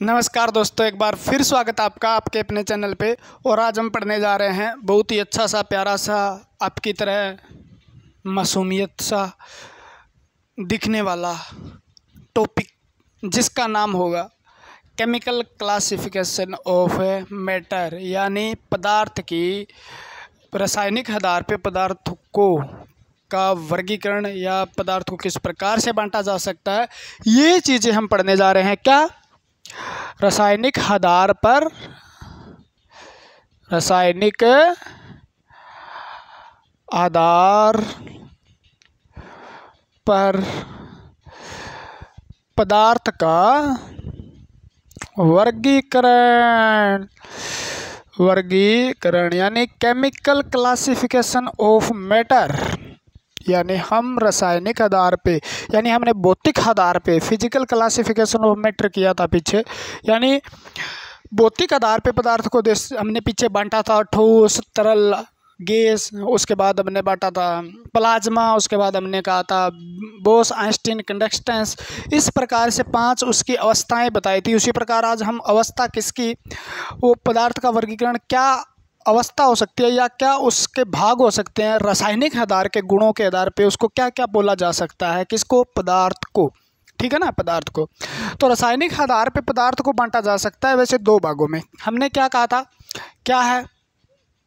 नमस्कार दोस्तों, एक बार फिर स्वागत है आपका आपके अपने चैनल पे। और आज हम पढ़ने जा रहे हैं बहुत ही अच्छा सा प्यारा सा आपकी तरह मासूमियत सा दिखने वाला टॉपिक, जिसका नाम होगा केमिकल क्लासिफिकेशन ऑफ मैटर, यानी पदार्थ की रासायनिक आधार पे पदार्थ को का वर्गीकरण या पदार्थ को किस प्रकार से बांटा जा सकता है। ये चीज़ें हम पढ़ने जा रहे हैं। क्या? रासायनिक आधार पर पदार्थ का वर्गीकरण यानी केमिकल क्लासिफिकेशन ऑफ मैटर, यानी हम रासायनिक आधार पे, यानी हमने भौतिक आधार पे फिजिकल क्लासिफिकेशन ऑफ मैटर किया था पीछे, यानी भौतिक आधार पे पदार्थ को हमने पीछे बांटा था ठोस, तरल, गैस, उसके बाद हमने बांटा था प्लाज्मा, उसके बाद हमने कहा था बोस आइंस्टीन कंडक्टेंस। इस प्रकार से 5 उसकी अवस्थाएं बताई थी। उसी प्रकार आज हम अवस्था किसकी, वो पदार्थ का वर्गीकरण क्या अवस्था हो सकती है या क्या उसके भाग हो सकते हैं, रासायनिक आधार के गुणों के आधार पे उसको क्या क्या बोला जा सकता है, किसको, पदार्थ को। ठीक है ना, पदार्थ को। तो रासायनिक आधार पे पदार्थ को बांटा जा सकता है वैसे 2 भागों में। हमने क्या कहा था, क्या है,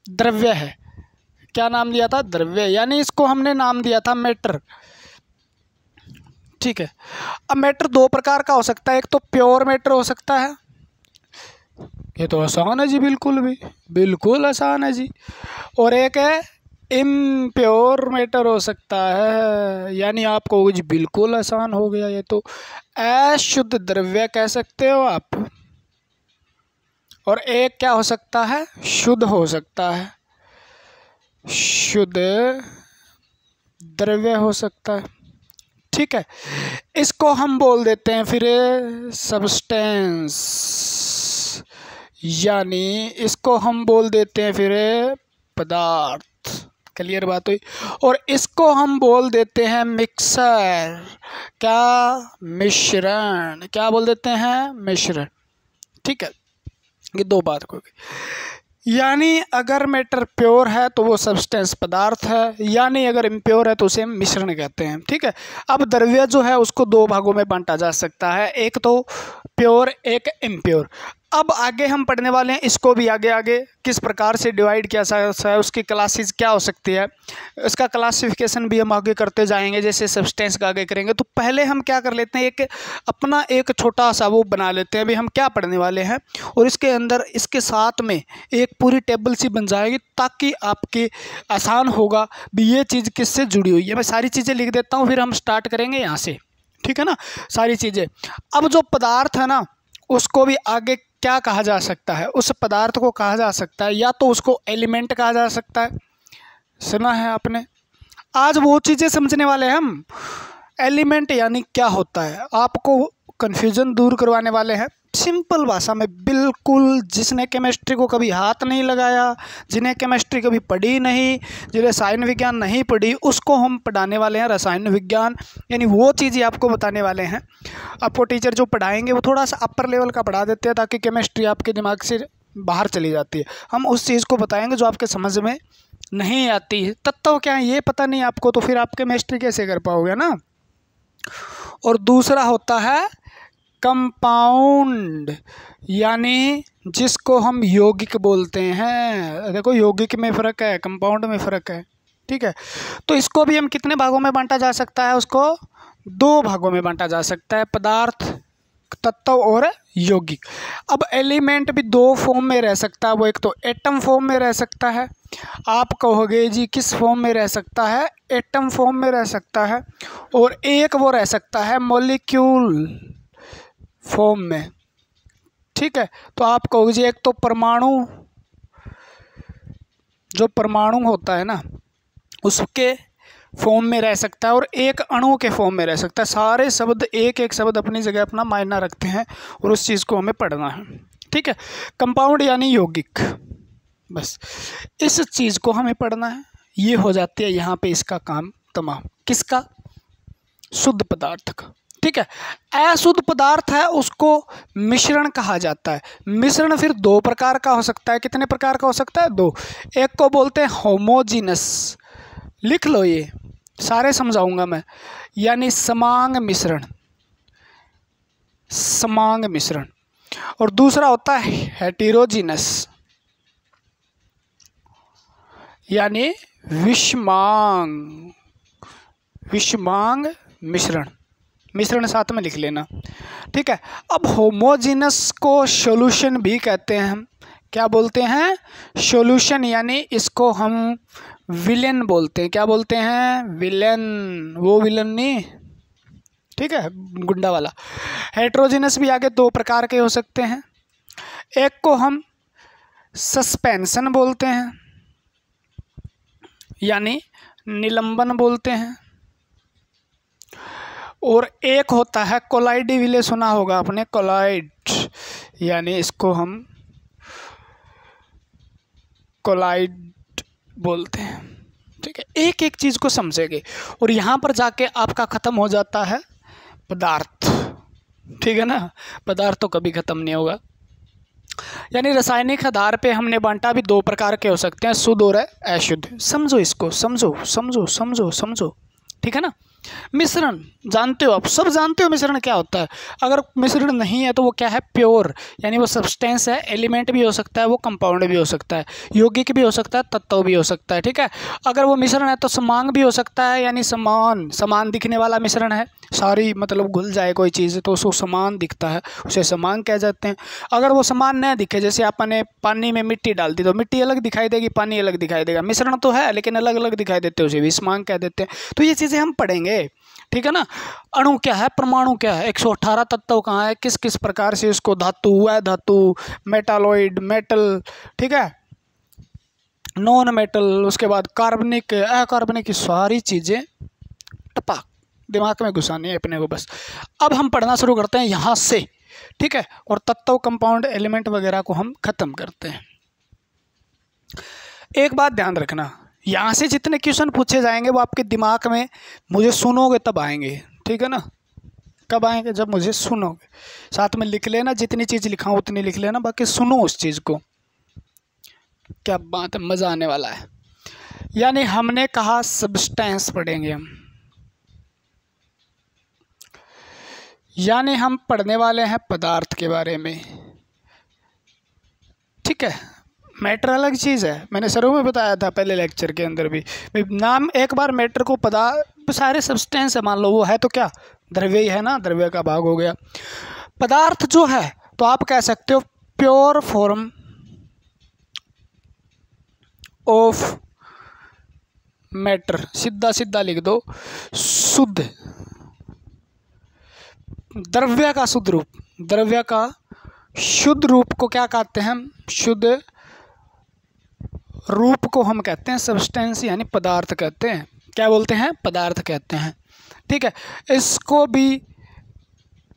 द्रव्य है। क्या नाम दिया था? द्रव्य, यानी इसको हमने नाम दिया था मैटर। ठीक है। अब मैटर 2 प्रकार का हो सकता है। एक तो प्योर मैटर हो सकता है, ये तो आसान है जी, बिल्कुल आसान है जी। और एक है इम्प्योर मैटर हो सकता है, यानी आप कहोगे जी बिल्कुल आसान हो गया, ये तो अशुद्ध द्रव्य कह सकते हो आप। और एक क्या हो सकता है, शुद्ध हो सकता है, शुद्ध द्रव्य हो सकता है। ठीक है, इसको हम बोल देते हैं फिर सब्सटेंस, यानी इसको हम बोल देते हैं फिर पदार्थ। क्लियर बात हुई। और इसको हम बोल देते हैं मिक्सर। क्या? मिश्रण। क्या बोल देते हैं? मिश्रण। ठीक है, ये 2 बात हो गई। यानी अगर मैटर प्योर है तो वो सब्सटेंस पदार्थ है, यानी अगर इम्प्योर है तो उसे हम मिश्रण कहते हैं। ठीक है। अब द्रव्य जो है उसको 2 भागों में बांटा जा सकता है, एक तो प्योर, एक इम्प्योर। अब आगे हम पढ़ने वाले हैं इसको भी आगे किस प्रकार से डिवाइड किया जा सकता है, उसकी क्लासेस क्या हो सकती है, इसका क्लासिफिकेशन भी हम आगे करते जाएंगे जैसे सब्सटेंस का आगे करेंगे। तो पहले हम क्या कर लेते हैं, अपना एक छोटा सा वो बना लेते हैं अभी हम क्या पढ़ने वाले हैं, और इसके अंदर इसके साथ में एक पूरी टेबल सी बन जाएगी ताकि आपके आसान होगा भी ये चीज़ किससे जुड़ी हुई है। मैं सारी चीज़ें लिख देता हूँ, फिर हम स्टार्ट करेंगे यहाँ से। ठीक है ना, सारी चीज़ें। अब जो पदार्थ है ना, उसको भी आगे क्या कहा जा सकता है, उस पदार्थ को कहा जा सकता है या तो उसको एलिमेंट कहा जा सकता है, सुना है आपने। आज वो चीज़ें समझने वाले हैं हम। एलिमेंट यानी क्या होता है, आपको कन्फ्यूज़न दूर करवाने वाले हैं सिंपल भाषा में, बिल्कुल। जिसने केमिस्ट्री को कभी हाथ नहीं लगाया, जिन्हें केमिस्ट्री कभी पढ़ी नहीं, जिन्हें रसायन विज्ञान नहीं पढ़ी, उसको हम पढ़ाने वाले हैं रसायन विज्ञान, यानी वो चीज़ें आपको बताने वाले हैं। आपको टीचर जो पढ़ाएंगे वो थोड़ा सा अपर लेवल का पढ़ा देते हैं ताकि केमिस्ट्री आपके दिमाग से बाहर चली जाती है। हम उस चीज़ को बताएंगे जो आपके समझ में नहीं आती है। तत्व क्या है ये पता नहीं आपको, तो फिर आप केमिस्ट्री कैसे कर पाओगे ना। और दूसरा होता है कंपाउंड, यानी जिसको हम यौगिक बोलते हैं। देखो यौगिक में फ़र्क है, कंपाउंड में फ़र्क है। ठीक है, तो इसको भी हम कितने भागों में बांटा जा सकता है, उसको 2 भागों में बांटा जा सकता है, पदार्थ, तत्व और यौगिक। अब एलिमेंट भी 2 फॉर्म में रह सकता है, वो एक तो एटम फॉर्म में रह सकता है। आप कहोगे जी किस फॉर्म में रह सकता है, एटम फॉर्म में रह सकता है, और एक वो रह सकता है मॉलिक्यूल फॉर्म में। ठीक है, तो आप कहोगे जी एक तो परमाणु, जो परमाणु होता है ना उसके फॉर्म में रह सकता है, और एक अणु के फॉर्म में रह सकता है। सारे शब्द एक एक शब्द अपनी जगह अपना मायना रखते हैं और उस चीज़ को हमें पढ़ना है। ठीक है, कंपाउंड यानी यौगिक, बस इस चीज़ को हमें पढ़ना है। ये हो जाती है यहाँ पे इसका काम तमाम, किसका, शुद्ध पदार्थ का। ठीक है। अशुद्ध पदार्थ है उसको मिश्रण कहा जाता है। मिश्रण फिर दो प्रकार का हो सकता है। कितने प्रकार का हो सकता है? दो। एक को बोलते हैं होमोजीनस, लिख लो, ये सारे समझाऊंगा मैं, यानी समांग मिश्रण, समांग मिश्रण। और दूसरा होता है हेटेरोजीनस, यानी विषमांग, विषमांग मिश्रण। मिश्रण साथ में लिख लेना, ठीक है। अब होमोजीनस को सॉल्यूशन भी कहते हैं हम। क्या बोलते हैं? सॉल्यूशन, यानी इसको हम विलेन बोलते हैं। क्या बोलते हैं? विलेन, वो विलन नहीं, ठीक है, गुंडा वाला। हेटेरोजीनस भी आगे दो प्रकार के हो सकते हैं। एक को हम सस्पेंशन बोलते हैं, यानी निलंबन बोलते हैं। और एक होता है कोलाइड, विले सुना होगा आपने, कोलाइड, यानी इसको हम कोलाइड बोलते हैं, ठीक है। एक एक चीज़ को समझेंगे और यहाँ पर जाके आपका ख़त्म हो जाता है पदार्थ, ठीक है ना। पदार्थ तो कभी ख़त्म नहीं होगा। यानी रासायनिक आधार पे हमने बांटा भी दो प्रकार के हो सकते हैं, शुद्ध और अशुद्ध। समझो इसको, समझो समझो समझो समझो, ठीक है ना। मिश्रण जानते हो आप, सब जानते हो मिश्रण क्या होता है। अगर मिश्रण नहीं है तो वो क्या है? प्योर, यानी वो सब्सटेंस है। एलिमेंट भी हो सकता है, वो कंपाउंड भी हो सकता है, यौगिक भी हो सकता है, तत्व भी हो सकता है, ठीक है। अगर वो मिश्रण है तो समांग भी हो सकता है, यानी समान, समान दिखने वाला मिश्रण है। सारी मतलब घुल जाए कोई चीज़ तो उसको समान दिखता है, उसे समांग कह जाते हैं। अगर वो समान न दिखे, जैसे आपने पानी में मिट्टी डाल दी तो मिट्टी अलग दिखाई देगी, पानी अलग दिखाई देगा। मिश्रण तो है लेकिन अलग अलग दिखाई देते हैं, उसे भी समांग कह देते हैं। तो ये चीज़ें हम पढ़ेंगे, ठीक है ना। अणु क्या है, परमाणु क्या है, 118 तत्व कहाँ है, किस किस प्रकार से उसको धातु, अधातु, मेटालॉइड, मेटल, ठीक है, नॉन मेटल, उसके बाद कार्बनिक, अकार्बनिक, सारी चीज़ें टपा दिमाग में घुसानी है अपने को बस। अब हम पढ़ना शुरू करते हैं यहाँ से, ठीक है। और तत्व, कंपाउंड, एलिमेंट वगैरह को हम खत्म करते हैं। एक बात ध्यान रखना, यहाँ से जितने क्वेश्चन पूछे जाएंगे वो आपके दिमाग में, मुझे सुनोगे तब आएंगे, ठीक है ना। कब आएंगे? जब मुझे सुनोगे। साथ में लिख लेना, जितनी चीज़ लिखाऊँ उतनी लिख लेना, बाकी सुनो उस चीज़ को। क्या बात है, मज़ा आने वाला है। यानी हमने कहा सब्सटेंस पढ़ेंगे हम, यानी हम पढ़ने वाले हैं पदार्थ के बारे में, ठीक है। मैटर अलग चीज़ है, मैंने शुरू में बताया था पहले लेक्चर के अंदर भी। नाम एक बार मैटर को पदार्थ, सारे सब्सटेंस है मान लो, वो है तो क्या? द्रव्य ही है ना, द्रव्य का भाग हो गया। पदार्थ जो है तो आप कह सकते हो प्योर फॉर्म ऑफ मैटर, सीधा सीधा लिख दो, शुद्ध, द्रव्य का शुद्ध रूप। द्रव्य का शुद्ध रूप को क्या कहते हैं हम? शुद्ध रूप को हम कहते हैं सब्सटेंस, यानी पदार्थ कहते हैं। क्या बोलते हैं? पदार्थ कहते हैं, ठीक है। इसको भी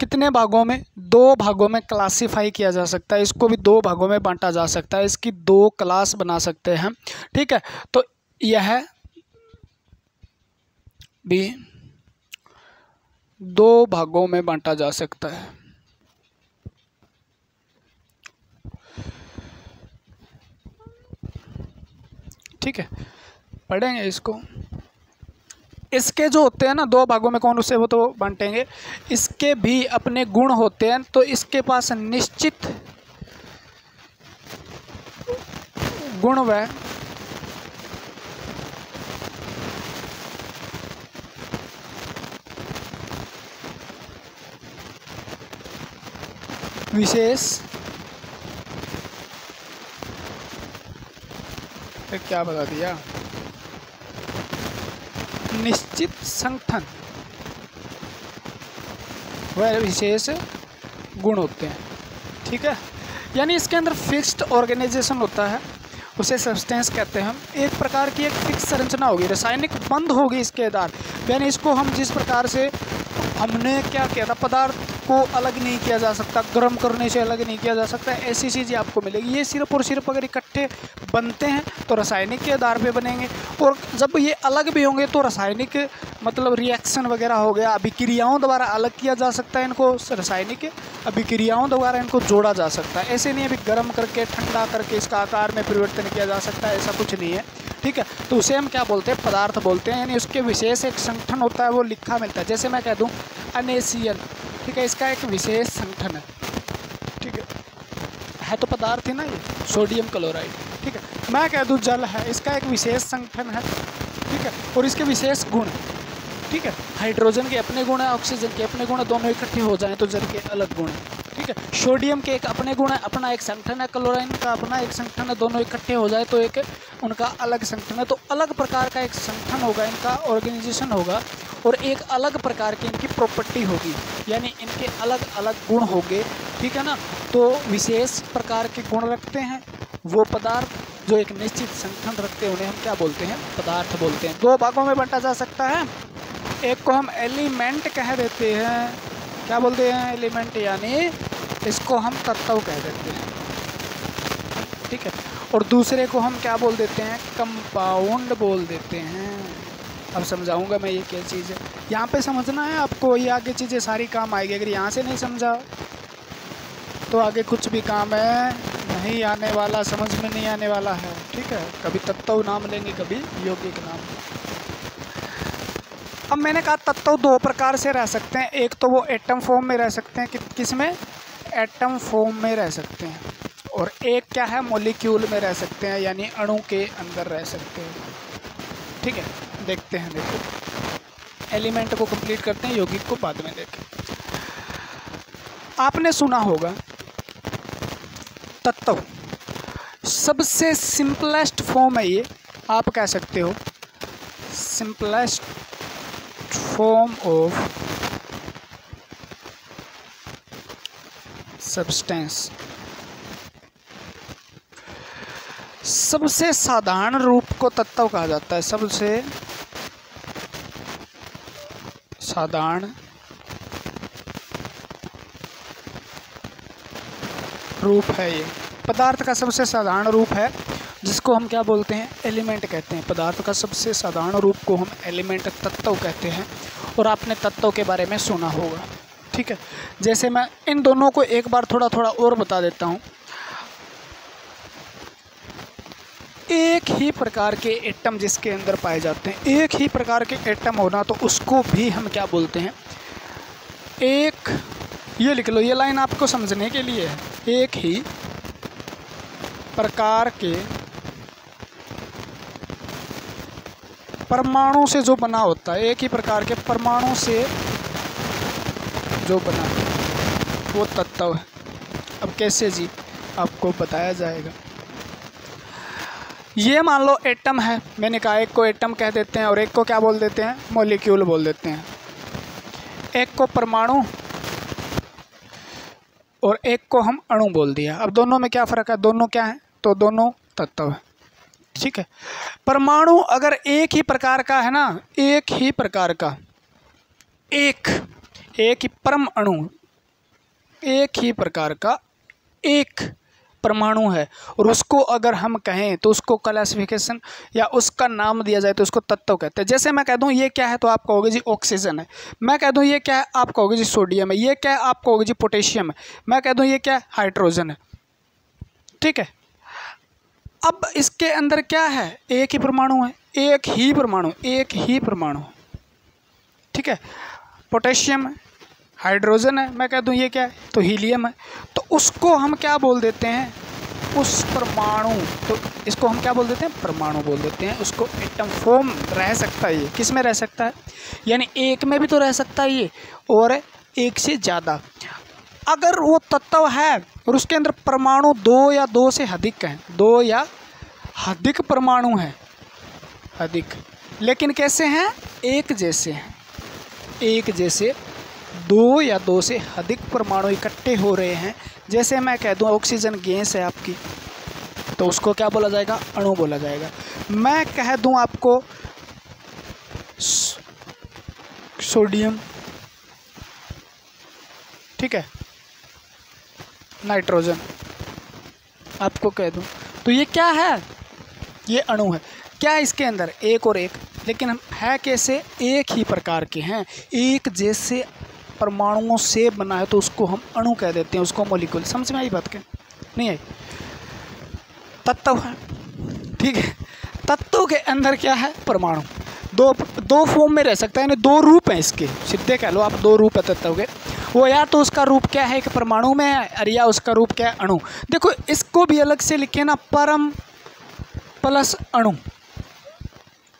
कितने भागों में? दो भागों में क्लासिफाई किया जा सकता है, इसको भी दो भागों में बांटा जा सकता है, इसकी दो क्लास बना सकते हैं, ठीक है। तो यह भी दो भागों में बांटा जा सकता है, ठीक है। पढ़ेंगे इसको। इसके जो होते हैं ना दो भागों में, कौन से वो तो बांटेंगे। इसके भी अपने गुण होते हैं, तो इसके पास निश्चित गुण व विशेष, क्या बता दिया, निश्चित संगठन वह विशेष गुण होते हैं, ठीक है। यानी इसके अंदर फिक्स्ड ऑर्गेनाइजेशन होता है, उसे सब्सटेंस कहते हैं हम। एक प्रकार की एक फिक्स संरचना होगी, रासायनिक बंध होगी इसके आधार, यानी इसको हम जिस प्रकार से हमने क्या किया था, पदार्थ को अलग नहीं किया जा सकता, गर्म करने से अलग नहीं किया जा सकता, ऐसी चीज़ें आपको मिलेगी। ये सिर्फ और सिर्फ अगर इकट्ठे बनते हैं तो रासायनिक के आधार पे बनेंगे, और जब ये अलग भी होंगे तो रासायनिक मतलब रिएक्शन वगैरह हो गया, अभिक्रियाओं द्वारा अलग किया जा सकता है इनको, रासायनिक अभिक्रियाओं द्वारा इनको जोड़ा जा सकता है। ऐसे नहीं अभी गर्म करके ठंडा करके इसका आकार में परिवर्तन किया जा सकता है, ऐसा कुछ नहीं है, ठीक है। तो उसे हम क्या बोलते हैं, पदार्थ बोलते हैं, यानी उसके विशेष एक संगठन होता है, वो लिखा मिलता है। जैसे मैं कह दूं NaCl, ठीक है, इसका एक विशेष संगठन है, ठीक है तो पदार्थ ही ना ये, सोडियम क्लोराइड, ठीक है। मैं कह दूं जल है, इसका एक विशेष संगठन है, ठीक है, और इसके विशेष गुण, ठीक है, हाइड्रोजन के अपने गुण है, ऑक्सीजन के अपने गुण है, दोनों इकट्ठे हो जाएं तो जल के अलग गुण है, ठीक है। सोडियम के एक अपने गुण है, अपना एक संगठन है, क्लोराइन का अपना एक संगठन है, दोनों इकट्ठे हो जाए तो एक उनका अलग संगठन है। तो अलग प्रकार का एक संगठन होगा, इनका ऑर्गेनाइजेशन होगा, और एक अलग प्रकार की इनकी प्रॉपर्टी होगी, यानी इनके अलग अलग गुण होंगे, ठीक है ना। तो विशेष प्रकार के गुण रखते हैं वो पदार्थ, जो एक निश्चित संगठन रखते हैं, उन्हें हम क्या बोलते हैं, पदार्थ बोलते हैं। दो भागों में बांटा जा सकता है, एक को हम एलिमेंट कह देते हैं, क्या बोलते हैं, एलिमेंट, यानी इसको हम तत्व कह देते हैं, ठीक है, और दूसरे को हम क्या बोल देते हैं, कंपाउंड बोल देते हैं। अब समझाऊंगा मैं ये क्या चीज़ है, यहाँ पे समझना है आपको, ये आगे चीज़ें सारी काम आएगी। अगर यहाँ से नहीं समझा तो आगे कुछ भी काम है नहीं आने वाला, समझ में नहीं आने वाला है, ठीक है। कभी तत्व नाम लेंगे, कभी यौगिक नाम। अब मैंने कहा तत्व दो प्रकार से रह सकते हैं, एक तो वो एटम फॉर्म में रह सकते हैं, किस में, एटम फॉर्म में रह सकते हैं, और एक क्या है, मॉलिक्यूल में रह सकते हैं, यानी अणु के अंदर रह सकते हैं, ठीक है। देखते हैं, देखो एलिमेंट को कंप्लीट करते हैं, यौगिक को बाद में देखें। आपने सुना होगा तत्व सबसे सिंपलेस्ट फॉर्म है, ये आप कह सकते हो सिंपलेस्ट फॉर्म ऑफ सब्सटेंस, सबसे साधारण रूप को तत्व कहा जाता है, सबसे साधारण रूप है ये, पदार्थ का सबसे साधारण रूप है, जिसको हम क्या बोलते हैं, एलिमेंट कहते हैं। पदार्थ का सबसे साधारण रूप को हम एलिमेंट, तत्व कहते हैं, और आपने तत्व के बारे में सुना होगा, ठीक है। जैसे मैं इन दोनों को एक बार थोड़ा थोड़ा और बता देता हूँ। एक ही प्रकार के एटम जिसके अंदर पाए जाते हैं, एक ही प्रकार के एटम होना, तो उसको भी हम क्या बोलते हैं, एक, ये लिख लो, ये लाइन आपको समझने के लिए है, एक ही प्रकार के परमाणु से जो बना होता है, एक ही प्रकार के परमाणु से जो बना है वो तत्व है। अब कैसे जी, आपको बताया जाएगा। ये मान लो एटम है, मैंने कहा एक को एटम कह देते हैं और एक को क्या बोल देते हैं, मॉलिक्यूल बोल देते हैं। एक को परमाणु और एक को हम अणु बोल दिया। अब दोनों में क्या फ़र्क है, दोनों क्या है, तो दोनों तत्व है, ठीक है। परमाणु अगर एक ही प्रकार का है ना, एक ही प्रकार का, एक ही परम अणु, एक ही प्रकार का एक परमाणु है, और उसको अगर हम कहें तो उसको क्लासिफिकेशन या उसका नाम दिया जाए तो उसको तत्व कहते हैं। जैसे मैं कह दूं ये क्या है तो आप कहोगे जी ऑक्सीजन है, मैं कह दूं ये क्या है आप कहोगे जी सोडियम है, ये क्या है आप कहोगे जी पोटेशियम है, मैं कह दूं ये क्या है हाइड्रोजन है, ठीक है। अब इसके अंदर क्या है, एक ही परमाणु है, एक ही परमाणु, एक ही परमाणु, ठीक है। पोटेशियम है, हाइड्रोजन है, मैं कह दूं ये क्या है तो हीलियम है, तो उसको हम क्या बोल देते हैं, उस परमाणु, तो इसको हम क्या बोल देते हैं, परमाणु बोल देते हैं। उसको एटम फॉर्म रह सकता है, ये किस में रह सकता है, यानी एक में भी तो रह सकता है ये, और एक से ज़्यादा। अगर वो तत्व है और उसके अंदर परमाणु दो या दो से अधिक हैं, दो या अधिक परमाणु हैं, अधिक, लेकिन कैसे हैं, एक जैसे हैं, एक जैसे, दो या दो से अधिक परमाणु इकट्ठे हो रहे हैं। जैसे मैं कह दूं ऑक्सीजन गैस है आपकी, तो उसको क्या बोला जाएगा, अणु बोला जाएगा। मैं कह दूं आपको सोडियम, ठीक है, नाइट्रोजन आपको कह दूं तो ये क्या है, ये अणु है। क्या है इसके अंदर, एक और एक, लेकिन हम है कैसे, एक ही प्रकार के हैं, एक जैसे परमाणुओं से बना है, तो उसको हम अणु कह देते हैं, उसको मॉलिक्यूल। समझ में आई बात के नहीं आई? तत्व है, ठीक है। तत्व के अंदर क्या है, परमाणु। दो फॉर्म में रह सकता है, यानी दो रूप हैं इसके, सीधे कह लो आप, दो रूप है तत्व के। वो या तो उसका रूप क्या है, एक परमाणु में है, और या उसका रूप क्या है, अणु। देखो इसको भी अलग से लिखे ना, परम प्लस अणु,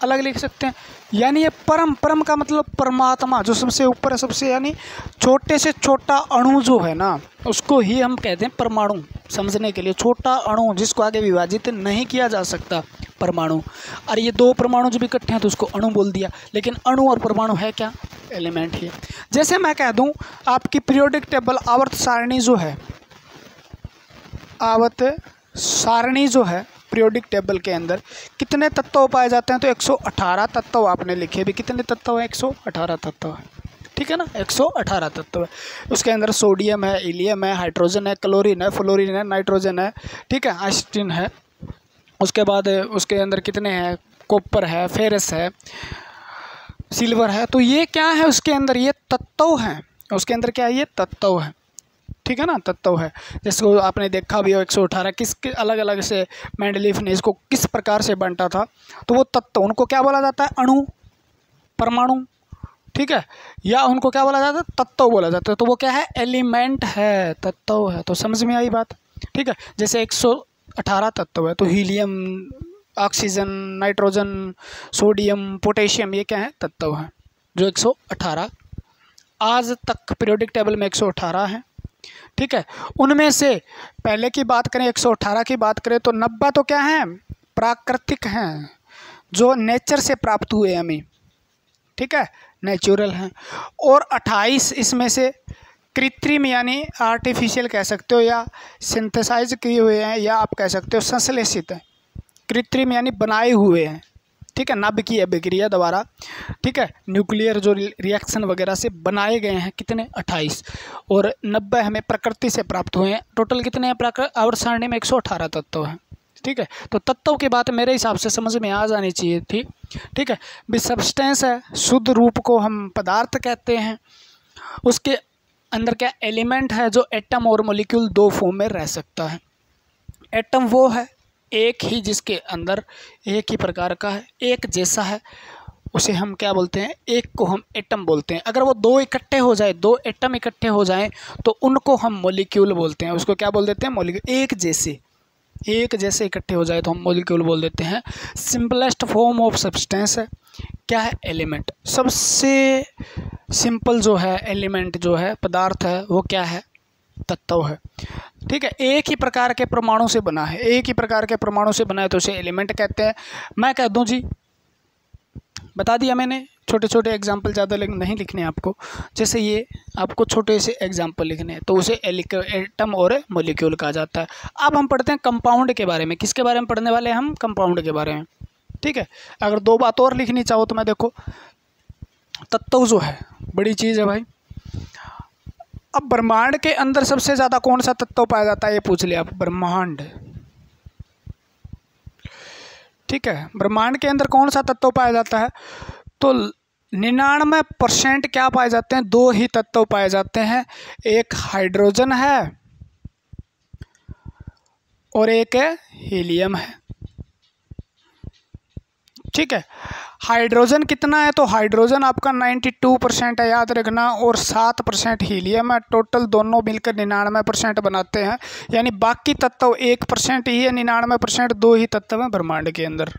अलग लिख सकते हैं। यानी ये परम का मतलब परमात्मा, जो सबसे ऊपर है, सबसे यानी छोटे से छोटा अणु जो है ना, उसको ही हम कहते हैं परमाणु। समझने के लिए, छोटा अणु जिसको आगे विभाजित नहीं किया जा सकता, परमाणु। और ये दो परमाणु जब इकट्ठे हैं तो उसको अणु बोल दिया। लेकिन अणु और परमाणु है क्या, एलिमेंट ही है। जैसे मैं कह दूं आपकी पीरियोडिक टेबल, आवर्त सारणी जो है, आवर्त सारणी जो है पीरियोडिक टेबल के अंदर कितने तत्व पाए जाते हैं, तो 118 तत्व आपने लिखे भी। कितने तत्व हैं, 118 तत्व है, ठीक है ना, 118 तत्व है। उसके अंदर सोडियम है, हीलियम है, हाइड्रोजन है, क्लोरीन है, फ्लोरीन है, नाइट्रोजन है, ठीक है, ऑक्सीजन है। उसके बाद उसके अंदर कितने हैं, कॉपर है, फेरस है, सिल्वर है। तो ये क्या है, उसके अंदर ये तत्व हैं, उसके अंदर क्या है, ये तत्व है, ठीक है ना, तत्व है। जिसको आपने देखा भी हो 118 किसके अलग अलग से मेंडलीफ ने इसको किस प्रकार से बांटा था, तो वो तत्व, उनको क्या बोला जाता है, अणु, परमाणु, ठीक है, या उनको क्या बोला जाता है, तत्व बोला जाता है। तो वो क्या है, एलिमेंट है, तत्व है। तो समझ में आई बात, ठीक है। जैसे 118 तत्व है, तो helium, oxygen, nitrogen, sodium, potassium, ये क्या है, तत्व है, जो 118 आज तक पीरियोडिक टेबल में 118 है, ठीक है। उनमें से पहले की बात करें, 118 की बात करें, तो 90 तो क्या हैं, प्राकृतिक हैं, जो नेचर से प्राप्त हुए हमें, ठीक है, नेचुरल हैं। और 28 इसमें से कृत्रिम यानी आर्टिफिशियल कह सकते हो, या सिंथेसाइज किए हुए हैं, या आप कह सकते हो संश्लेषित हैं। कृत्रिम यानी बनाए हुए हैं, ठीक है, नाभिकीय अभिक्रिया द्वारा, ठीक है, न्यूक्लियर जो रिएक्शन वगैरह से बनाए गए हैं, कितने, 28। और 90 हमें प्रकृति से प्राप्त हुए हैं। टोटल कितने हैं, आवर्त सारणी में 118 तत्व हैं, ठीक है। तो तत्व की बात मेरे हिसाब से समझ में आ जानी चाहिए थी, ठीक है। भी सब्सटेंस है, शुद्ध रूप को हम पदार्थ कहते हैं। उसके अंदर क्या एलिमेंट है, जो एटम और मॉलिक्यूल दो फॉर्म में रह सकता है। एटम वो है एक ही, जिसके अंदर एक ही प्रकार का है, एक जैसा है, उसे हम क्या बोलते हैं, एक को हम एटम बोलते हैं। अगर वो दो इकट्ठे हो जाए, दो एटम इकट्ठे हो जाएं, तो उनको हम मॉलिक्यूल बोलते हैं। उसको क्या बोल देते हैं, मॉलिक्यूल। एक जैसे इकट्ठे हो जाए तो हम मॉलिक्यूल बोल देते हैं। सिंपलेस्ट फॉर्म ऑफ सब्सटेंस है क्या है, एलिमेंट। सबसे सिंपल जो है एलिमेंट जो है, पदार्थ है, वो क्या है, तत्व है, ठीक है। एक ही प्रकार के परमाणु से बना है, एक ही प्रकार के परमाणु से बना है, तो उसे एलिमेंट कहते हैं। मैं कह दूं जी, बता दिया मैंने, छोटे छोटे एग्जाम्पल ज़्यादा नहीं लिखने आपको। जैसे ये आपको छोटे से एग्जाम्पल लिखने हैं, तो उसे एटम और मॉलिक्यूल कहा जाता है। अब हम पढ़ते हैं कंपाउंड के बारे में। किसके बारे में पढ़ने वाले हैं हम, कंपाउंड के बारे में, ठीक है। अगर दो बात और लिखनी चाहो तो मैं देखो, तत्व जो है बड़ी चीज़ है भाई। अब ब्रह्मांड के अंदर सबसे ज़्यादा कौन सा तत्व पाया जाता है, ये पूछ लिया आप, ब्रह्मांड, ठीक है। ब्रह्मांड के अंदर कौन सा तत्व पाया जाता है, तो 99% क्या पाए जाते हैं, दो ही तत्व पाए जाते हैं। एक हाइड्रोजन है और एक हीलियम है, ठीक है। हाइड्रोजन कितना है, तो हाइड्रोजन आपका 92% है, याद रखना, और 7% हीलियम है। टोटल दोनों मिलकर 99% बनाते हैं। यानी बाकी तत्व 1% ही है, 99% दो ही तत्व हैं ब्रह्मांड के अंदर,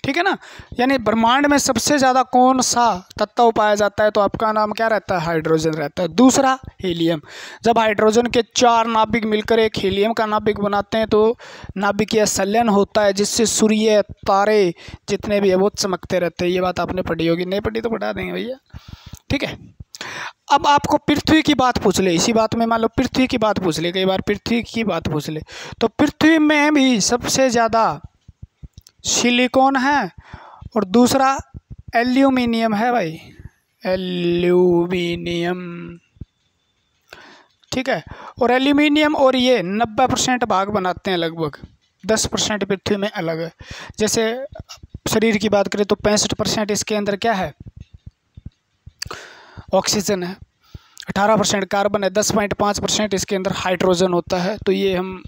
ठीक है ना। यानी ब्रह्मांड में सबसे ज़्यादा कौन सा तत्व पाया जाता है, तो आपका नाम क्या रहता है, हाइड्रोजन रहता है। दूसरा हीलियम। जब हाइड्रोजन के 4 नाभिक मिलकर एक हीलियम का नाभिक बनाते हैं, तो नाभिकीय संलयन होता है, जिससे सूर्य, तारे जितने भी है वो चमकते रहते हैं। ये बात आपने पढ़ी होगी, नहीं पढ़ी तो पढ़ा देंगे भैया, ठीक है। अब आपको पृथ्वी की बात पूछ ले, इसी बात में मान लो पृथ्वी की बात पूछ ले, कई बार पृथ्वी की बात पूछ ले, तो पृथ्वी में भी सबसे ज़्यादा सिलिकॉन है और दूसरा एल्यूमिनियम है भाई, एल्यूमिनियम, ठीक है। और एल्यूमिनियम और ये 90% भाग बनाते हैं, लगभग 10% पृथ्वी में अलग है। जैसे शरीर की बात करें तो 65% इसके अंदर क्या है, ऑक्सीजन है, 18% कार्बन है, 10.5% इसके अंदर हाइड्रोजन होता है। तो ये हम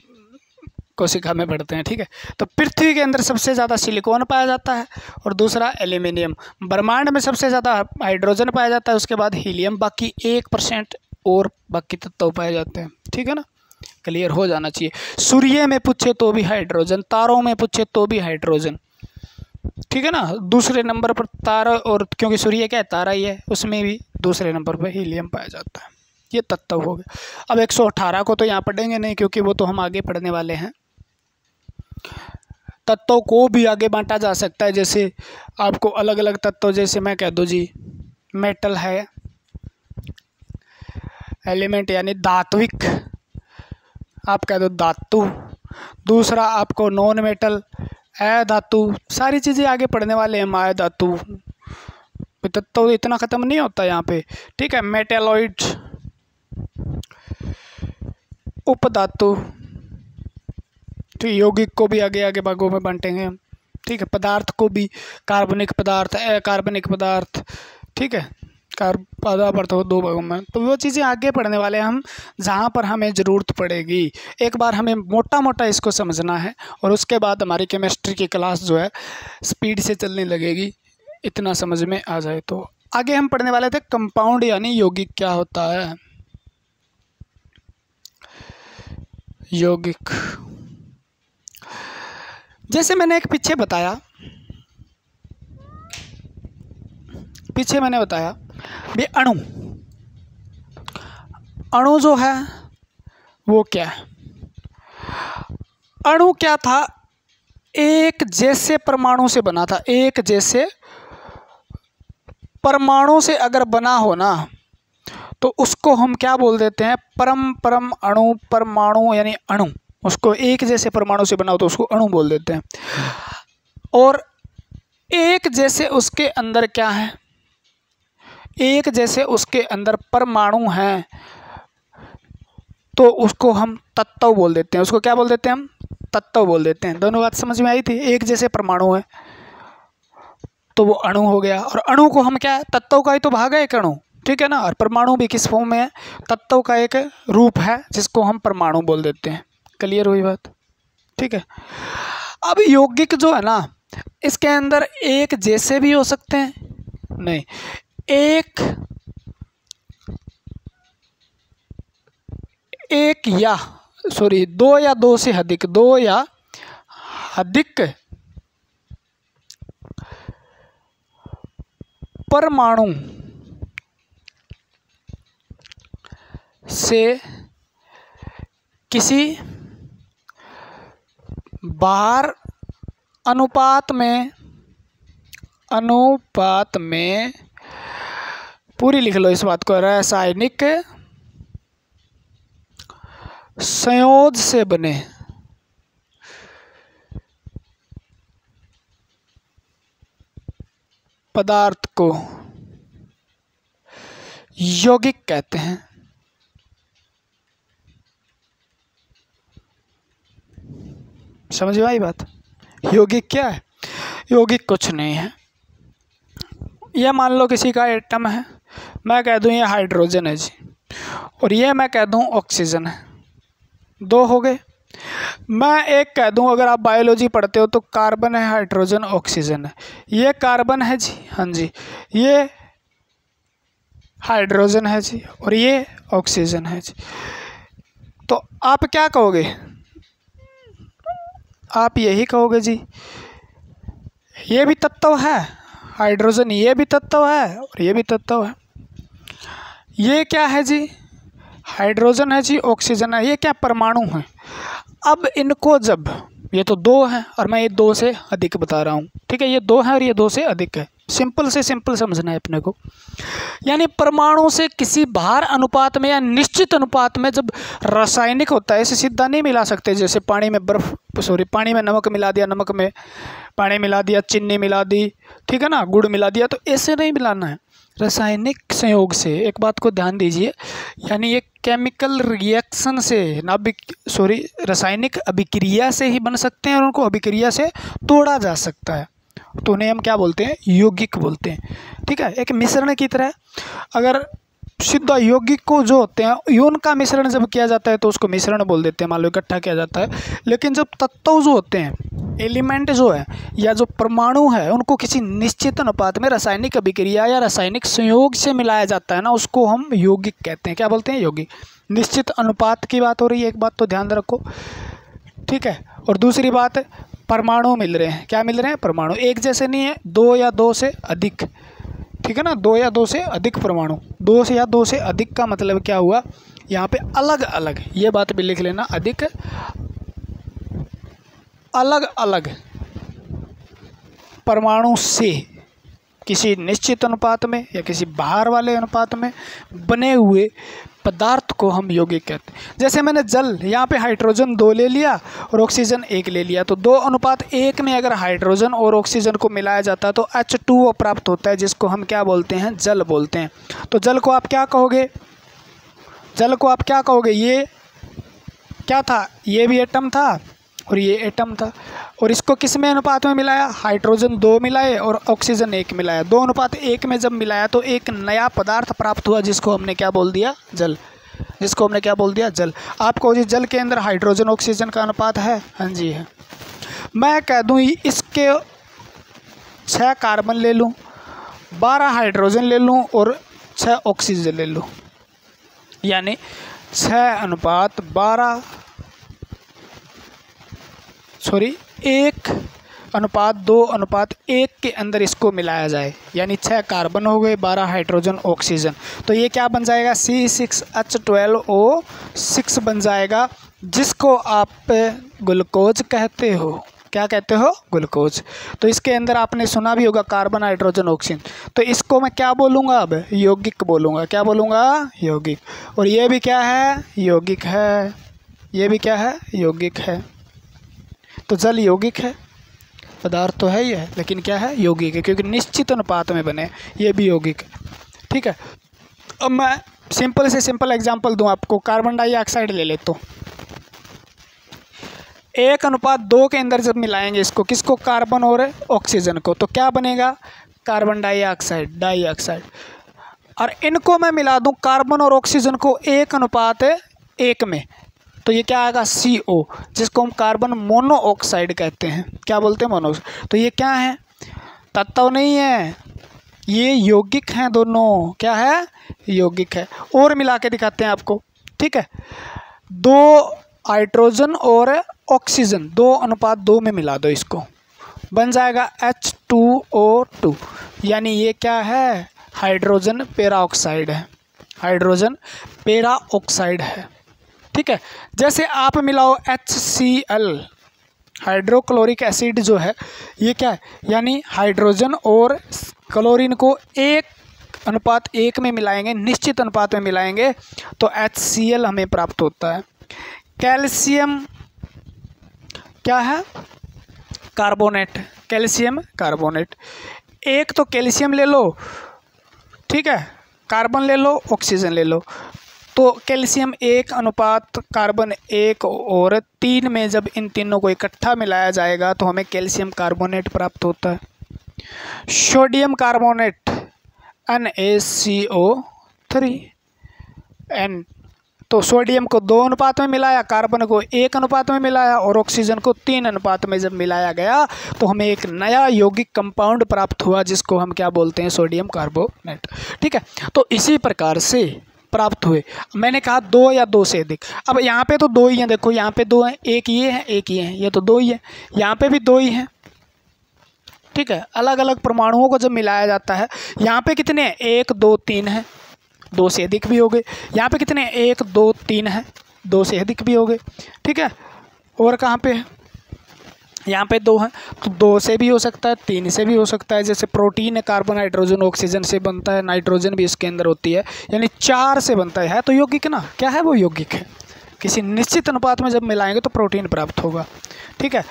कोशिका में पढ़ते हैं, ठीक है। तो पृथ्वी के अंदर सबसे ज़्यादा सिलिकॉन पाया जाता है और दूसरा एल्यूमिनियम। ब्रह्मांड में सबसे ज़्यादा हाइड्रोजन पाया जाता है, उसके बाद हीलियम, बाकी 1% और बाकी तत्व पाए जाते हैं, ठीक है ना। क्लियर हो जाना चाहिए। सूर्य में पूछे तो भी हाइड्रोजन, तारों में पूछे तो भी हाइड्रोजन, ठीक है ना। दूसरे नंबर पर तारा, और क्योंकि सूर्य क्या है, तारा ही है, उसमें भी दूसरे नंबर पर हीलियम पाया जाता है। ये तत्व हो गया। अब 118 को तो यहाँ पढ़ेंगे नहीं, क्योंकि वो तो हम आगे पढ़ने वाले हैं। तत्वों को भी आगे बांटा जा सकता है, जैसे आपको अलग अलग तत्व, जैसे मैं कह दूँ जी मेटल है, एलिमेंट यानी धात्विक, आप कह दो धातु। दूसरा आपको नॉन मेटल, अधातु, सारी चीज़ें आगे पढ़ने वाले हैं। माया धातु, तत्व इतना ख़त्म नहीं होता यहाँ पे, ठीक है। मेटेलॉइड, उपधातु, तो यौगिक को भी आगे आगे भागों में बांटेंगे हम, ठीक है। पदार्थ को भी कार्बनिक पदार्थ, अकार्बनिक पदार्थ, ठीक है। पदार्थ हो 2 भागों में। तो वो चीज़ें आगे पढ़ने वाले हैं हम, जहाँ पर हमें ज़रूरत पड़ेगी। एक बार हमें मोटा मोटा इसको समझना है और उसके बाद हमारी केमिस्ट्री की क्लास जो है स्पीड से चलने लगेगी, इतना समझ में आ जाए तो। आगे हम पढ़ने वाले थे कंपाउंड यानी यौगिक क्या होता है। यौगिक, जैसे मैंने एक पीछे मैंने बताया भी अणु, अणु जो है वो क्या है। अणु क्या था, एक जैसे परमाणु से बना था। एक जैसे परमाणु से अगर बना हो ना, तो उसको हम क्या बोल देते हैं, परम अणु, परमाणु यानी अणु। उसको एक जैसे परमाणु से बना हो तो उसको अणु बोल देते हैं। और एक जैसे उसके अंदर क्या है, एक जैसे उसके अंदर परमाणु हैं, तो उसको हम तत्व बोल देते हैं। उसको क्या बोल देते हैं हम, तत्व बोल देते हैं। दोनों बात समझ में आई थी। एक जैसे परमाणु है तो वो अणु हो गया, और अणु को हम क्या है, तत्व का ही तो भाग है एक अणु, ठीक है ना। और परमाणु भी किस फॉर्म में है, तत्व का एक रूप है, जिसको हम परमाणु बोल देते हैं। क्लियर हुई बात, ठीक है। अब यौगिक जो है ना, इसके अंदर एक जैसे भी हो सकते हैं, नहीं, दो या दो से अधिक, दो या अधिक परमाणु से किसी बाहर अनुपात में पूरी लिख लो इस बात को, रासायनिक संयोज से बने पदार्थ को यौगिक कहते हैं। समझ में आई बात। यौगिक क्या है, यौगिक कुछ नहीं है। यह मान लो किसी का एटम है, मैं कह दूं ये हाइड्रोजन है जी, और ये मैं कह दूं ऑक्सीजन है, 2 हो गए। मैं एक कह दूं, अगर आप बायोलॉजी पढ़ते हो तो कार्बन है, हाइड्रोजन, ऑक्सीजन है। ये कार्बन है जी, हाँ जी, ये हाइड्रोजन है जी, और ये ऑक्सीजन है जी। तो आप क्या कहोगे, आप यही कहोगे जी ये भी तत्व है, हाइड्रोजन ये भी तत्व है और ये भी तत्व है। ये क्या है जी, हाइड्रोजन है जी, ऑक्सीजन है, ये क्या परमाणु है। अब इनको जब, ये तो 2 हैं और मैं ये 2 से अधिक बता रहा हूँ, ठीक है। ये 2 है और ये 2 से अधिक है। सिंपल से सिंपल समझना है अपने को। यानी परमाणु से किसी बाहर अनुपात में या निश्चित अनुपात में जब रासायनिक होता है, इसे सीधा नहीं मिला सकते। जैसे पानी में पानी में नमक मिला दिया, नमक में पानी मिला दिया, चीनी मिला दी, ठीक है ना, गुड़ मिला दिया, तो ऐसे नहीं मिलाना है। रासायनिक संयोग से, एक बात को ध्यान दीजिए, यानी ये केमिकल रिएक्शन से रासायनिक अभिक्रिया से ही बन सकते हैं और उनको अभिक्रिया से तोड़ा जा सकता है, तो उन्हें हम क्या बोलते हैं? यौगिक बोलते हैं। ठीक है, एक मिश्रण की तरह। अगर शुद्ध यौगिक को जो होते हैं यौन का मिश्रण जब किया जाता है तो उसको मिश्रण बोल देते हैं, मान लो इकट्ठा किया जाता है। लेकिन जब तत्व जो होते हैं, एलिमेंट जो है या जो परमाणु है, उनको किसी निश्चित अनुपात में रासायनिक अभिक्रिया या रासायनिक संयोग से मिलाया जाता है ना, उसको हम यौगिक कहते हैं। क्या बोलते हैं? यौगिक। निश्चित अनुपात की बात हो रही है, एक बात तो ध्यान रखो। ठीक है, और दूसरी बात परमाणु मिल रहे हैं। क्या मिल रहे हैं? परमाणु। एक जैसे नहीं है, दो या दो से अधिक। ठीक है ना, दो या दो से अधिक परमाणु। दो से या दो से अधिक का मतलब क्या हुआ? यहाँ पे अलग अलग, ये बात भी लिख लेना, अधिक अलग अलग परमाणु से किसी निश्चित अनुपात में या किसी बाहर वाले अनुपात में बने हुए पदार्थ को हम यौगिक कहते हैं। जैसे मैंने जल, यहाँ पे हाइड्रोजन 2 ले लिया और ऑक्सीजन 1 ले लिया, तो 2:1 में अगर हाइड्रोजन और ऑक्सीजन को मिलाया जाता है तो H2O प्राप्त होता है, जिसको हम क्या बोलते हैं? जल बोलते हैं। तो जल को आप क्या कहोगे? जल को आप क्या कहोगे? ये क्या था? ये भी एटम था और ये एटम था, और इसको किस में अनुपात में मिलाया? हाइड्रोजन 2 मिलाए और ऑक्सीजन 1 मिलाया। 2:1 में जब मिलाया तो एक नया पदार्थ प्राप्त हुआ, जिसको हमने क्या बोल दिया? जल। जिसको हमने क्या बोल दिया? जल। आपको जी जल के अंदर हाइड्रोजन ऑक्सीजन का अनुपात है? हाँ जी है। मैं कह दूँ इसके 6 कार्बन ले लूँ, 12 हाइड्रोजन ले लूँ और 6 ऑक्सीजन ले लूँ, यानी 1:2:1 के अंदर इसको मिलाया जाए, यानी 6 कार्बन हो गए, 12 हाइड्रोजन ऑक्सीजन, तो ये क्या बन जाएगा? C6H12O6 बन जाएगा, जिसको आप ग्लूकोज कहते हो। क्या कहते हो? ग्लूकोज। तो इसके अंदर आपने सुना भी होगा कार्बन, हाइड्रोजन, ऑक्सीजन, तो इसको मैं क्या बोलूँगा? अब यौगिक बोलूँगा। क्या बोलूँगा? यौगिक। और ये भी क्या है? यौगिक है। ये भी क्या है? यौगिक है। तो जल यौगिक है, पदार्थ तो है ही है, लेकिन क्या है? यौगिक है, क्योंकि निश्चित अनुपात में बने। ये भी यौगिक है। ठीक है, अब मैं सिंपल से सिंपल एग्जांपल दूं आपको। कार्बन डाइऑक्साइड ले लेता हूँ। 1:2 के अंदर जब मिलाएंगे इसको, किसको? कार्बन और ऑक्सीजन को, तो क्या बनेगा? Carbon dioxide. और इनको मैं मिला दूं कार्बन और ऑक्सीजन को 1:1 में, तो ये क्या आएगा? CO, जिसको हम कार्बन मोनोऑक्साइड कहते हैं। क्या बोलते हैं? मोनोऑक्साइड। तो ये क्या है? तत्व नहीं है, ये यौगिक हैं दोनों। क्या है? यौगिक है। और मिला के दिखाते हैं आपको। ठीक है, 2 हाइड्रोजन और ऑक्सीजन 2:2 में मिला दो, इसको बन जाएगा H2O2, यानी ये क्या है? हाइड्रोजन पेराऑक्साइड है। हाइड्रोजन पेराऑक्साइड है। ठीक है, जैसे आप मिलाओ HCl, हाइड्रोक्लोरिक एसिड जो है, ये क्या है? यानी हाइड्रोजन और क्लोरीन को 1:1 में मिलाएंगे, निश्चित अनुपात में मिलाएंगे, तो HCl हमें प्राप्त होता है। कैल्शियम क्या है? कार्बोनेट। Calcium carbonate. एक तो कैल्शियम ले लो, ठीक है, कार्बन ले लो, ऑक्सीजन ले लो, तो कैल्शियम 1: कार्बन 1 और 3 में जब इन तीनों को इकट्ठा मिलाया जाएगा तो हमें कैल्शियम कार्बोनेट प्राप्त होता है। सोडियम कार्बोनेट NaCO3N, तो सोडियम को 2:1 में मिलाया, कार्बन को 1:1 में मिलाया और ऑक्सीजन को 3:1 में जब मिलाया गया तो हमें एक नया यौगिक कंपाउंड प्राप्त हुआ, जिसको हम क्या बोलते हैं? Sodium carbonate. ठीक है, तो इसी प्रकार से प्राप्त हुए। मैंने कहा 2 या 2 से अधिक। अब यहाँ पे तो 2 ही हैं, देखो यहाँ पे 2 हैं, एक ये है, एक ये है, ये तो 2 ही है, यहाँ पे भी 2 ही हैं। ठीक है, अलग अलग परमाणुओं को जब मिलाया जाता है, यहाँ पे कितने हैं? 1 2 3 है, 2 से अधिक भी हो गए। यहाँ पे कितने हैं? 1 2 3 है, 2 से अधिक भी हो गए। ठीक है, और कहाँ पे है? यहाँ पे 2 है, तो 2 से भी हो सकता है, 3 से भी हो सकता है। जैसे प्रोटीन है, कार्बन, हाइड्रोजन, ऑक्सीजन से बनता है, नाइट्रोजन भी इसके अंदर होती है, यानी 4 से बनता है। तो यौगिक ना, क्या है? वो यौगिक है। किसी निश्चित अनुपात में जब मिलाएंगे तो प्रोटीन प्राप्त होगा। ठीक है,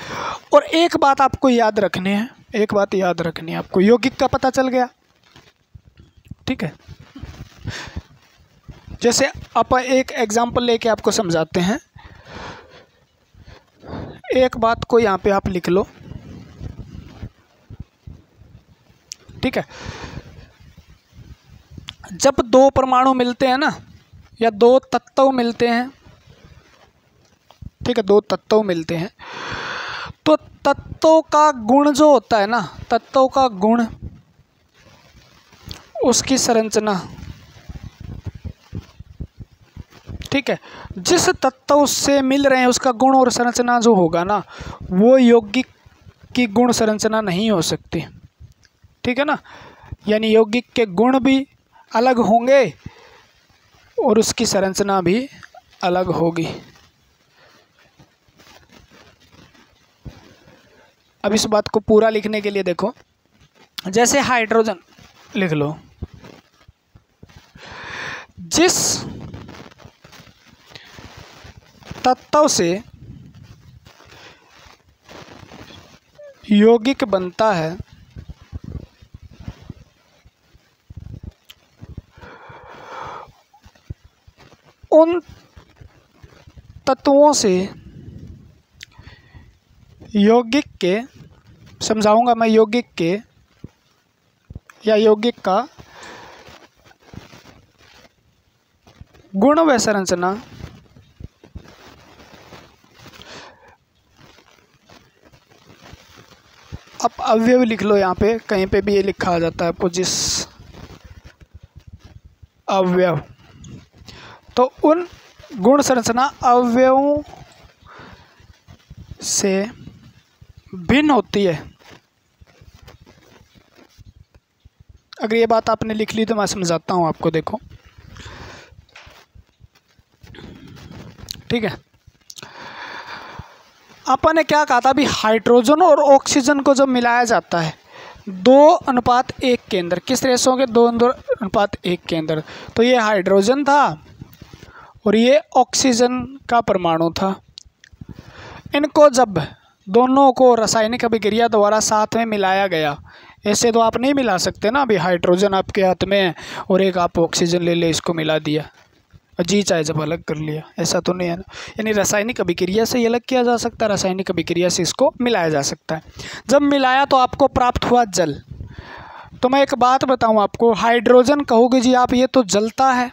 और एक बात आपको याद रखनी है, एक बात याद रखनी है आपको, यौगिक का पता चल गया। ठीक है, जैसे अपन एक एग्जांपल लेके आपको समझाते हैं। एक बात को यहाँ पे आप लिख लो, ठीक है। जब दो परमाणु मिलते हैं ना, या दो तत्व मिलते हैं, ठीक है, दो तत्व मिलते हैं, तो तत्वों का गुण जो होता है ना, तत्वों का गुण, उसकी संरचना, ठीक है, जिस तत्व से मिल रहे हैं उसका गुण और संरचना जो होगा ना, वो यौगिक की गुण संरचना नहीं हो सकती, ठीक है ना। यानी यौगिक के गुण भी अलग होंगे और उसकी संरचना भी अलग होगी। अब इस बात को पूरा लिखने के लिए देखो, जैसे हाइड्रोजन लिख लो, जिस तत्व से यौगिक बनता है उन तत्वों से यौगिक के, समझाऊंगा मैं, यौगिक के या यौगिक का गुण व संरचना अब अवयव लिख लो। यहाँ पे कहीं पे भी ये लिखा आ जाता है आपको, जिस अवयव, तो उन गुण संरचना अवयवों से भिन्न होती है। अगर ये बात आपने लिख ली तो मैं समझाता हूँ आपको, देखो, ठीक है। अपन ने क्या कहा था अभी, हाइड्रोजन और ऑक्सीजन को जब मिलाया जाता है 2:1 के अंदर, किस तरह से होंगे, 2:1 के अंदर, तो ये हाइड्रोजन था और ये ऑक्सीजन का परमाणु था। इनको जब दोनों को रासायनिक अभिक्रिया द्वारा साथ में मिलाया गया, ऐसे तो आप नहीं मिला सकते ना, अभी हाइड्रोजन आपके हाथ में है और एक आप ऑक्सीजन ले ले, इसको मिला दिया, जी चाहे जब अलग कर लिया, ऐसा तो नहीं है ना। यानी रासायनिक अभिक्रिया से ये अलग किया जा सकता है, रासायनिक अभिक्रिया से इसको मिलाया जा सकता है। जब मिलाया तो आपको प्राप्त हुआ जल। तो मैं एक बात बताऊं आपको, हाइड्रोजन कहोगे जी आप, ये तो जलता है,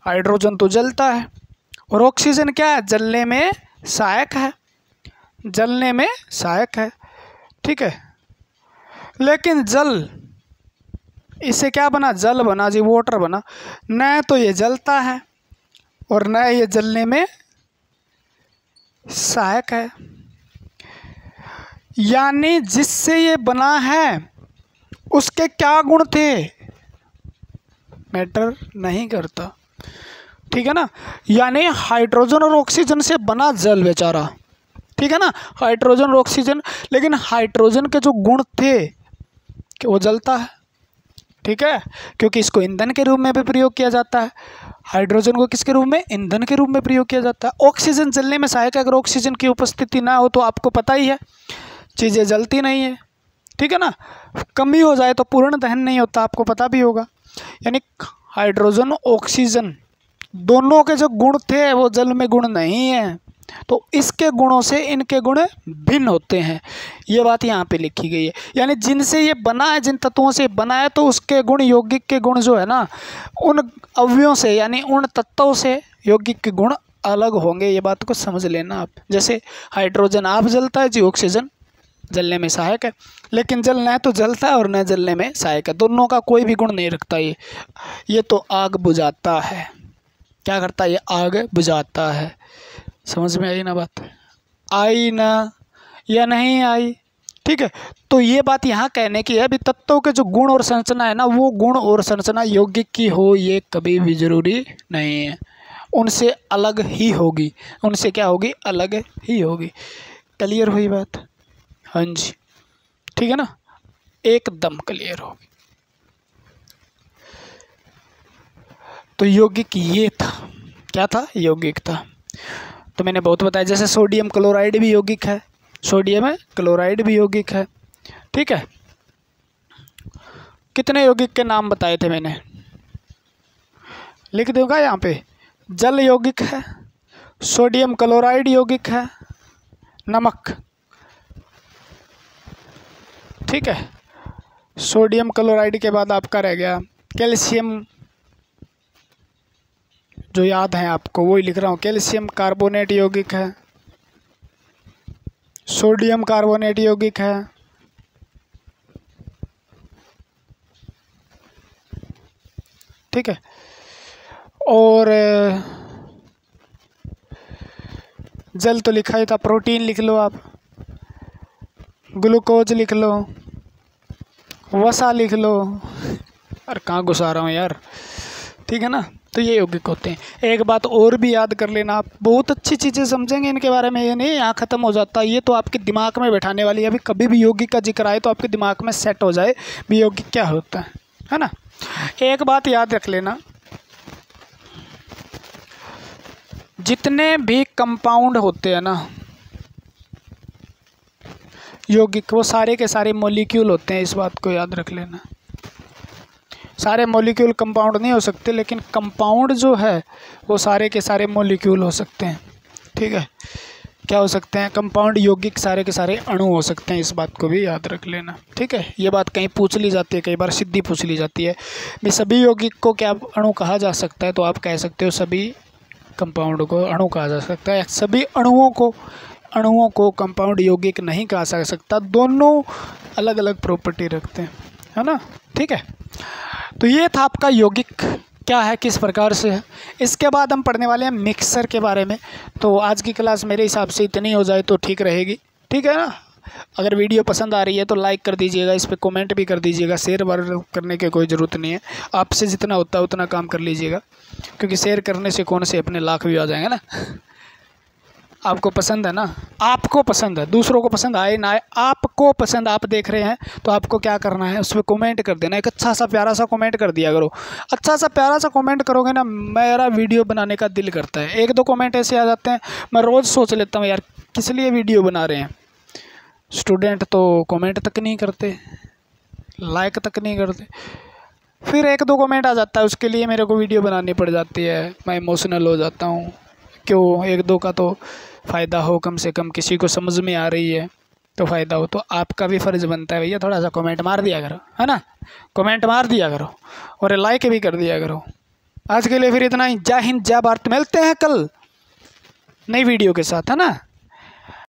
हाइड्रोजन तो जलता है, और ऑक्सीजन क्या है, जलने में सहायक है, जलने में सहायक है, ठीक है। लेकिन जल, इससे क्या बना, जल बना जी, वाटर बना, न तो ये जलता है और न ये जलने में सहायक है। यानी जिससे ये बना है उसके क्या गुण थे, मैटर नहीं करता, ठीक है ना। यानी हाइड्रोजन और ऑक्सीजन से बना जल बेचारा, ठीक है ना, हाइड्रोजन और ऑक्सीजन, लेकिन हाइड्रोजन के जो गुण थे कि वो जलता है, ठीक है, क्योंकि इसको ईंधन के रूप में भी प्रयोग किया जाता है। हाइड्रोजन को किसके रूप में, ईंधन के रूप में प्रयोग किया जाता है। ऑक्सीजन जलने में सहायक है, अगर ऑक्सीजन की उपस्थिति ना हो तो आपको पता ही है चीज़ें जलती नहीं है, ठीक है ना। कमी हो जाए तो पूर्ण दहन नहीं होता, आपको पता भी होगा। यानी हाइड्रोजन ऑक्सीजन दोनों के जो गुण थे वो जल में गुण नहीं है, तो इसके गुणों से इनके गुण भिन्न होते हैं, ये बात यहाँ पे लिखी गई है। यानी जिनसे ये बना है, जिन तत्वों से बना है, तो उसके गुण, यौगिक के गुण जो है ना, उन अवयवों से यानी उन तत्वों से यौगिक के गुण अलग होंगे, ये बात को समझ लेना आप। जैसे हाइड्रोजन आप जलता है जी, ऑक्सीजन जलने में सहायक है, लेकिन जल न तो जलता है और न जलने में सहायक है, दोनों का कोई भी गुण नहीं रखता ये तो आग बुझाता है, क्या करता है, ये आग बुझाता है। समझ में आई ना बात, आई ना या नहीं आई, ठीक है। तो ये बात यहाँ कहने की है, अभी तत्वों के जो गुण और संरचना है ना, वो गुण और संरचना यौगिक की हो ये कभी भी जरूरी नहीं है, उनसे अलग ही होगी, उनसे क्या होगी, अलग ही होगी। क्लियर हुई बात, हाँ जी, ठीक है ना, एकदम क्लियर होगी। तो यौगिक ये था, क्या था, यौगिक था। तो मैंने बहुत बताया, जैसे सोडियम क्लोराइड भी यौगिक है, सोडियम क्लोराइड भी यौगिक है, ठीक है। कितने यौगिक के नाम बताए थे मैंने, लिख दूंगा यहाँ पे। जल यौगिक है, सोडियम क्लोराइड यौगिक है, नमक, ठीक है। सोडियम क्लोराइड के बाद आपका रह गया कैल्शियम, जो याद है आपको वही लिख रहा हूँ। कैल्शियम कार्बोनेट यौगिक है, सोडियम कार्बोनेट यौगिक है, ठीक है। और जल तो लिखा ही था, प्रोटीन लिख लो आप, ग्लूकोज लिख लो, वसा लिख लो। अरे कहाँ घुसा रहा हूँ यार, ठीक है ना। तो ये यौगिक होते हैं। एक बात और भी याद कर लेना, आप बहुत अच्छी चीज़ें समझेंगे इनके बारे में, ये नहीं यहाँ ख़त्म हो जाता, ये तो आपके दिमाग में बैठाने वाली है। अभी कभी भी यौगिक का जिक्र आए तो आपके दिमाग में सेट हो जाए भी यौगिक क्या होता है ना। एक बात याद रख लेना, जितने भी कंपाउंड होते हैं ना यौगिक, वो सारे के सारे मॉलिक्यूल होते हैं, इस बात को याद रख लेना। सारे मॉलिक्यूल कंपाउंड नहीं हो सकते, लेकिन कंपाउंड जो है वो सारे के सारे मॉलिक्यूल हो सकते हैं, ठीक है। क्या हो सकते हैं? कंपाउंड यौगिक सारे के सारे अणु हो सकते हैं, इस बात को भी याद रख लेना, ठीक है। ये बात कहीं पूछ ली जाती है, कई बार सीधी पूछ ली जाती है भी सभी यौगिक को क्या अणु कहा जा सकता है, तो आप कह सकते हो सभी कंपाउंड को अणु कहा जा सकता है। सभी अणुओं को कंपाउंड यौगिक नहीं कहा जा सकता, दोनों अलग अलग प्रॉपर्टी रखते हैं, है ना, ठीक है। तो ये था आपका यौगिक क्या है, किस प्रकार से है। इसके बाद हम पढ़ने वाले हैं मिक्सर के बारे में। तो आज की क्लास मेरे हिसाब से इतनी हो जाए तो ठीक रहेगी, ठीक है ना। अगर वीडियो पसंद आ रही है तो लाइक कर दीजिएगा, इस पर कमेंट भी कर दीजिएगा, शेयर बार करने की कोई ज़रूरत नहीं है, आपसे जितना होता है उतना काम कर लीजिएगा, क्योंकि शेयर करने से कौन से अपने लाख भी आ जाएंगे ना। आपको पसंद है ना, आपको पसंद है, दूसरों को पसंद आए ना आए, आपको पसंद, आप देख रहे हैं तो आपको क्या करना है, उस पर कमेंट कर देना। एक अच्छा सा प्यारा सा कमेंट कर दिया करो, अच्छा सा प्यारा सा कमेंट करोगे ना, मेरा वीडियो बनाने का दिल करता है। एक दो कमेंट ऐसे आ जाते हैं, मैं रोज़ सोच लेता हूँ यार किस लिए वीडियो बना रहे हैं। स्टूडेंट तो कमेंट तक नहीं करते, लाइक तक नहीं करते, फिर एक दो कमेंट आ जाता है, उसके लिए मेरे को वीडियो बनानी पड़ जाती है, मैं इमोशनल हो जाता हूँ। क्यों, एक दो का तो फ़ायदा हो, कम से कम किसी को समझ में आ रही है तो फ़ायदा हो। तो आपका भी फ़र्ज़ बनता है भैया, थोड़ा सा कमेंट मार दिया करो, है ना, कमेंट मार दिया करो और लाइक भी कर दिया करो। आज के लिए फिर इतना ही। जय हिंद, जय भारत। मिलते हैं कल नई वीडियो के साथ, है ना।